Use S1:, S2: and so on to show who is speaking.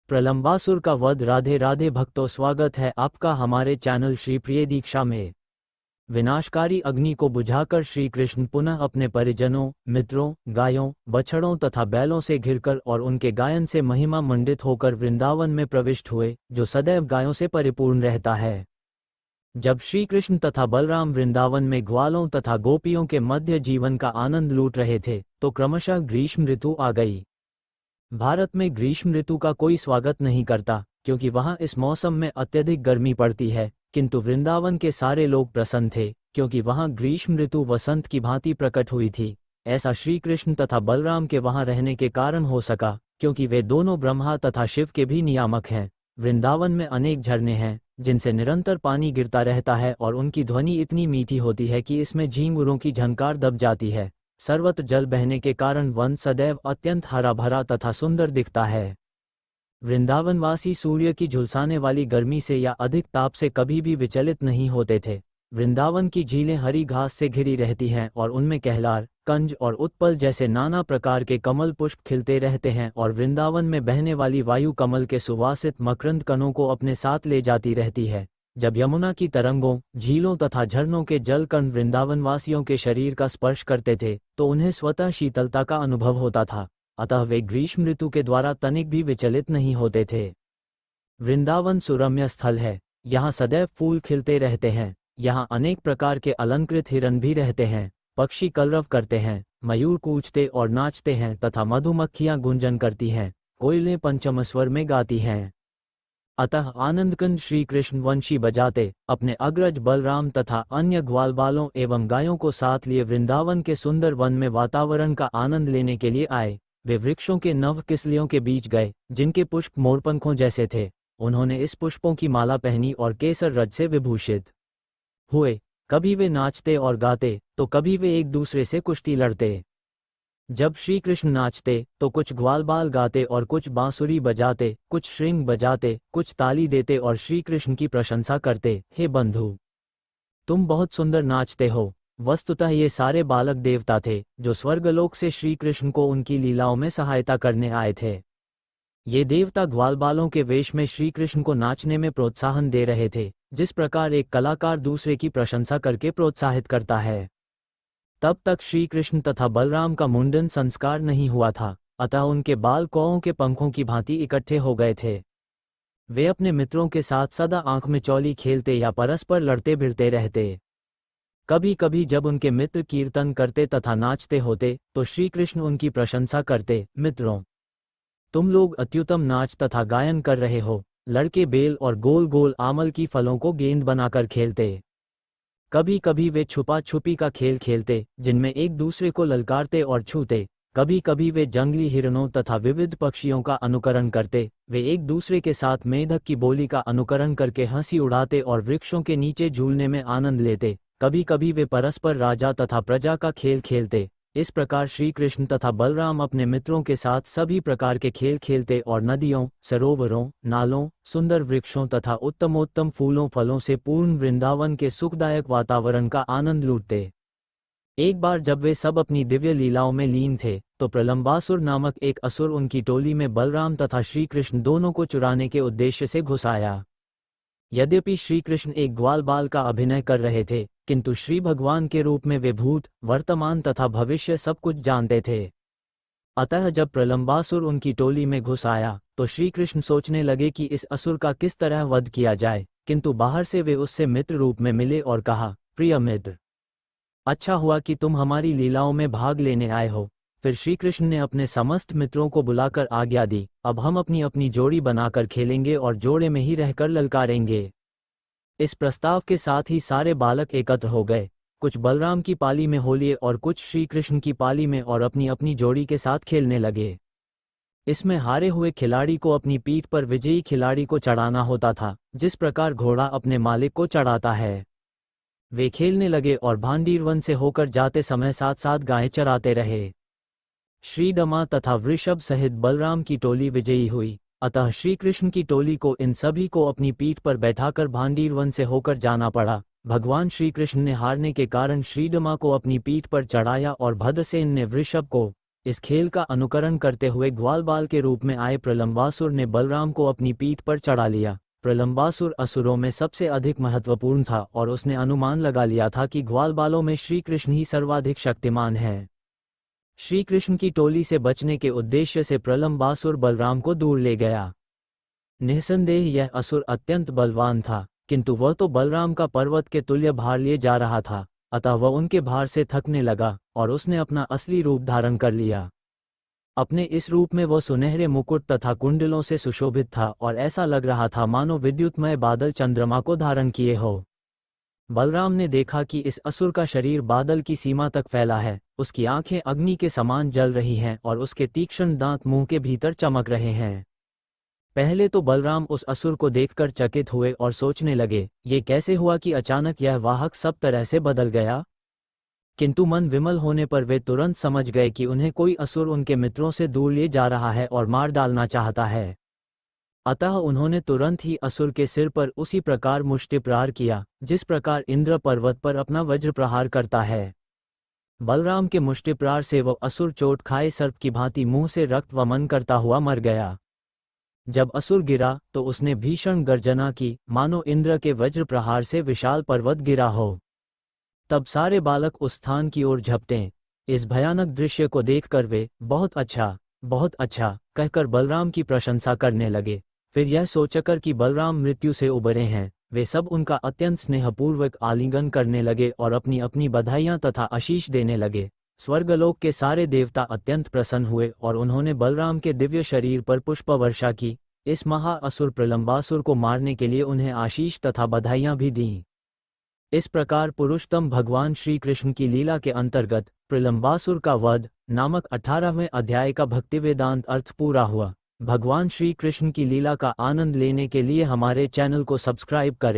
S1: प्रलंबासुर का वध। राधे राधे भक्तों, स्वागत है आपका हमारे चैनल श्री प्रिय दीक्षा में। विनाशकारी अग्नि को बुझाकर श्री कृष्ण पुनः अपने परिजनों, मित्रों, गायों, बछड़ों तथा बैलों से घिरकर और उनके गायन से महिमा मंडित होकर वृंदावन में प्रविष्ट हुए, जो सदैव गायों से परिपूर्ण रहता है। जब श्री कृष्ण तथा बलराम वृंदावन में ग्वालों तथा गोपियों के मध्य जीवन का आनंद लूट रहे थे, तो क्रमशः ग्रीष्म ऋतु आ गई। भारत में ग्रीष्म ऋतु का कोई स्वागत नहीं करता, क्योंकि वहां इस मौसम में अत्यधिक गर्मी पड़ती है, किंतु वृंदावन के सारे लोग प्रसन्न थे, क्योंकि वहां ग्रीष्म ऋतु वसंत की भांति प्रकट हुई थी। ऐसा श्री कृष्ण तथा बलराम के वहां रहने के कारण हो सका, क्योंकि वे दोनों ब्रह्मा तथा शिव के भी नियामक हैं। वृंदावन में अनेक झरने हैं, जिनसे निरंतर पानी गिरता रहता है और उनकी ध्वनि इतनी मीठी होती है कि इसमें झींगुरों की झनकार दब जाती है। सर्वत्र जल बहने के कारण वन सदैव अत्यंत हरा भरा तथा सुंदर दिखता है। वृंदावनवासी सूर्य की झुलसाने वाली गर्मी से या अधिक ताप से कभी भी विचलित नहीं होते थे। वृंदावन की झीलें हरी घास से घिरी रहती हैं और उनमें कहलार, कंज और उत्पल जैसे नाना प्रकार के कमल पुष्प खिलते रहते हैं, और वृंदावन में बहने वाली वायु कमल के सुवासित मकरंद कणों को अपने साथ ले जाती रहती है। जब यमुना की तरंगों, झीलों तथा झरनों के जल कण वृंदावनवासियों के शरीर का स्पर्श करते थे, तो उन्हें स्वतः शीतलता का अनुभव होता था। अतः वे ग्रीष्म ऋतु के द्वारा तनिक भी विचलित नहीं होते थे। वृंदावन सुरम्य स्थल है। यहाँ सदैव फूल खिलते रहते हैं। यहाँ अनेक प्रकार के अलंकृत हिरन भी रहते हैं। पक्षी कलरव करते हैं, मयूर कूचते और नाचते हैं तथा मधुमक्खियां गुंजन करती हैं, कोयलें पंचम स्वर में गाती हैं। अतः आनंदकंद श्री कृष्ण वंशी बजाते अपने अग्रज बलराम तथा अन्य ग्वालबालों एवं गायों को साथ लिए वृंदावन के सुंदर वन में वातावरण का आनंद लेने के लिए आए। वे वृक्षों के नव किसलियों के बीच गए, जिनके पुष्प मोरपंखों जैसे थे। उन्होंने इस पुष्पों की माला पहनी और केसर रज से विभूषित हुए। कभी वे नाचते और गाते, तो कभी वे एक दूसरे से कुश्ती लड़ते। जब श्री कृष्ण नाचते तो कुछ ग्वालबाल गाते और कुछ बांसुरी बजाते, कुछ श्रृंग बजाते, कुछ ताली देते और श्री कृष्ण की प्रशंसा करते, हे बंधु, तुम बहुत सुंदर नाचते हो। वस्तुतः ये सारे बालक देवता थे, जो स्वर्गलोक से श्री कृष्ण को उनकी लीलाओं में सहायता करने आए थे। ये देवता ग्वालबालों के वेश में श्री कृष्ण को नाचने में प्रोत्साहन दे रहे थे, जिस प्रकार एक कलाकार दूसरे की प्रशंसा करके प्रोत्साहित करता है। तब तक श्री कृष्ण तथा बलराम का मुंडन संस्कार नहीं हुआ था, अतः उनके बाल कौओं के पंखों की भांति इकट्ठे हो गए थे। वे अपने मित्रों के साथ सदा आंख में चौली खेलते या परस्पर लड़ते भिड़ते रहते। कभी कभी जब उनके मित्र कीर्तन करते तथा नाचते होते, तो श्री कृष्ण उनकी प्रशंसा करते, मित्रों, तुम लोग अत्युत्तम नाच तथा गायन कर रहे हो। लड़के बेल और गोल गोल आमल की फलों को गेंद बनाकर खेलते। कभी कभी वे छुपा छुपी का खेल खेलते, जिनमें एक दूसरे को ललकारते और छूते। कभी कभी वे जंगली हिरणों तथा विविध पक्षियों का अनुकरण करते। वे एक दूसरे के साथ मेढक की बोली का अनुकरण करके हंसी उड़ाते और वृक्षों के नीचे झूलने में आनंद लेते। कभी कभी वे परस्पर राजा तथा प्रजा का खेल खेलते। इस प्रकार श्री कृष्ण तथा बलराम अपने मित्रों के साथ सभी प्रकार के खेल खेलते और नदियों, सरोवरों, नालों, सुंदर वृक्षों तथा उत्तमोत्तम फूलों फलों से पूर्ण वृंदावन के सुखदायक वातावरण का आनंद लूटते। एक बार जब वे सब अपनी दिव्य लीलाओं में लीन थे, तो प्रलंबासुर नामक एक असुर उनकी टोली में बलराम तथा श्री कृष्ण दोनों को चुराने के उद्देश्य से घुस आया। यद्यपि श्री कृष्ण एक ग्वालबाल का अभिनय कर रहे थे, किंतु श्री भगवान के रूप में वे भूत, वर्तमान तथा भविष्य सब कुछ जानते थे। अतः जब प्रलंबासुर उनकी टोली में घुस आया, तो श्री कृष्ण सोचने लगे कि इस असुर का किस तरह वध किया जाए, किंतु बाहर से वे उससे मित्र रूप में मिले और कहा, प्रिय मित्र, अच्छा हुआ कि तुम हमारी लीलाओं में भाग लेने आए हो। फिर श्री कृष्ण ने अपने समस्त मित्रों को बुलाकर आज्ञा दी, अब हम अपनी अपनी जोड़ी बनाकर खेलेंगे और जोड़े में ही रहकर ललकारेंगे। इस प्रस्ताव के साथ ही सारे बालक एकत्र हो गए। कुछ बलराम की पाली में हो लिए और कुछ श्री कृष्ण की पाली में, और अपनी अपनी जोड़ी के साथ खेलने लगे। इसमें हारे हुए खिलाड़ी को अपनी पीठ पर विजयी खिलाड़ी को चढ़ाना होता था, जिस प्रकार घोड़ा अपने मालिक को चढ़ाता है। वे खेलने लगे और भांडीर वन से होकर जाते समय साथ साथ गायें चराते रहे। श्रीडमा तथा वृषभ सहित बलराम की टोली विजयी हुई। अतः श्री कृष्ण की टोली को इन सभी को अपनी पीठ पर बैठाकर भांडीर वन से होकर जाना पड़ा। भगवान श्री कृष्ण ने हारने के कारण श्रीडमा को अपनी पीठ पर चढ़ाया और भद्रसेन ने वृषभ को, इस खेल का अनुकरण करते हुए ग्वालबाल के रूप में आए प्रलंबासुर ने बलराम को अपनी पीठ पर चढ़ा लिया। प्रलंबासुर असुरों में सबसे अधिक महत्वपूर्ण था और उसने अनुमान लगा लिया था कि ग्वालबालों में श्री कृष्ण ही सर्वाधिक शक्तिमान है। श्री कृष्ण की टोली से बचने के उद्देश्य से प्रलंबासुर बलराम को दूर ले गया। निस्संदेह यह असुर अत्यंत बलवान था, किंतु वह तो बलराम का पर्वत के तुल्य भार लिए जा रहा था, अतः वह उनके भार से थकने लगा और उसने अपना असली रूप धारण कर लिया। अपने इस रूप में वह सुनहरे मुकुट तथा कुंडलों से सुशोभित था और ऐसा लग रहा था मानो विद्युतमय बादल चंद्रमा को धारण किए हो। बलराम ने देखा कि इस असुर का शरीर बादल की सीमा तक फैला है, उसकी आंखें अग्नि के समान जल रही हैं और उसके तीक्ष्ण दांत मुंह के भीतर चमक रहे हैं। पहले तो बलराम उस असुर को देखकर चकित हुए और सोचने लगे, ये कैसे हुआ कि अचानक यह वाहक सब तरह से बदल गया। किंतु मन विमल होने पर वे तुरंत समझ गए कि उन्हें कोई असुर उनके मित्रों से दूर ले जा रहा है और मार डालना चाहता है। अतः उन्होंने तुरंत ही असुर के सिर पर उसी प्रकार मुष्टि प्रहार किया जिस प्रकार इंद्र पर्वत पर अपना वज्र प्रहार करता है। बलराम के मुष्टि प्रहार से वह असुर चोट खाए सर्प की भांति मुंह से रक्त वमन करता हुआ मर गया। जब असुर गिरा तो उसने भीषण गर्जना की, मानो इंद्र के वज्र प्रहार से विशाल पर्वत गिरा हो। तब सारे बालक उस स्थान की ओर झपटे। इस भयानक दृश्य को देखकर वे बहुत अच्छा कहकर बलराम की प्रशंसा करने लगे। फिर यह सोचकर कि बलराम मृत्यु से उबरे हैं, वे सब उनका अत्यंत स्नेहपूर्वक आलिंगन करने लगे और अपनी अपनी बधाइयां तथा आशीष देने लगे। स्वर्गलोक के सारे देवता अत्यंत प्रसन्न हुए और उन्होंने बलराम के दिव्य शरीर पर पुष्प वर्षा की। इस महाअसुर प्रलंबासुर को मारने के लिए उन्हें आशीष तथा बधाइयां भी दीं। इस प्रकार पुरुषोत्तम भगवान श्री कृष्ण की लीला के अंतर्गत प्रलंबासुर का वध नामक 18वें अध्याय का भक्ति वेदांत अर्थ पूरा हुआ। भगवान श्री कृष्ण की लीला का आनंद लेने के लिए हमारे चैनल को सब्सक्राइब करें।